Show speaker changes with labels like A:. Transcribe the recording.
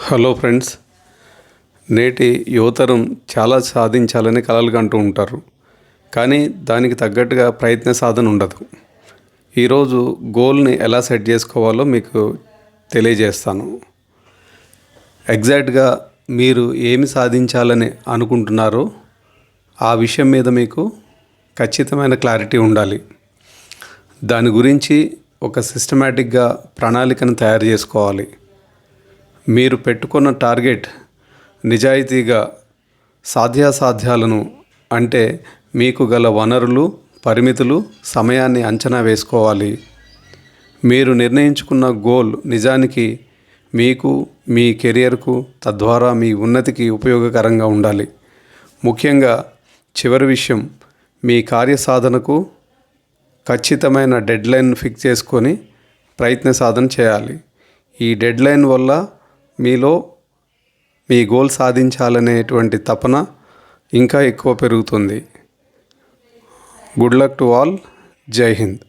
A: Hello friends, నేటి యువతరం చాలా సాధించాలని కలలు కంటూ ఉంటారు. కానీ దానికి తగ్గట్టుగా ప్రయత్న సాధన ఉండదు. ఈరోజు గోల్ని ఎలా సెట్ చేసుకోవాలో మీకు తెలియజేస్తాను. ఎగ్జాక్ట్గా మీరు ఏమి సాధించాలని అనుకుంటున్నారో ఆ విషయం మీద మీకు ఖచ్చితమైన క్లారిటీ ఉండాలి. దాని గురించి ఒక సిస్టమేటిక్గా ప్రణాళికను తయారు చేసుకోవాలి. మీరు పెట్టుకున్న టార్గెట్ నిజాయితీగా సాధ్యాసాధ్యాలను అంటే మీకు గల వనరులు, పరిమితులు, సమయాన్ని అంచనా వేసుకోవాలి. మీరు నిర్ణయించుకున్న గోల్ నిజానికి మీకు, మీ కెరియర్కు, తద్వారా మీ ఉన్నతికి ఉపయోగకరంగా ఉండాలి. ముఖ్యంగా చివరి విషయం, మీ కార్యసాధనకు ఖచ్చితమైన డెడ్లైన్ ఫిక్స్ చేసుకొని ప్రయత్న సాధన చేయాలి. ఈ డెడ్లైన్ వల్ల మీలో మీ గోల్ సాధించాలనేటువంటి తపన ఇంకా ఎక్కువ పెరుగుతుంది. Good luck to all. జై హింద్.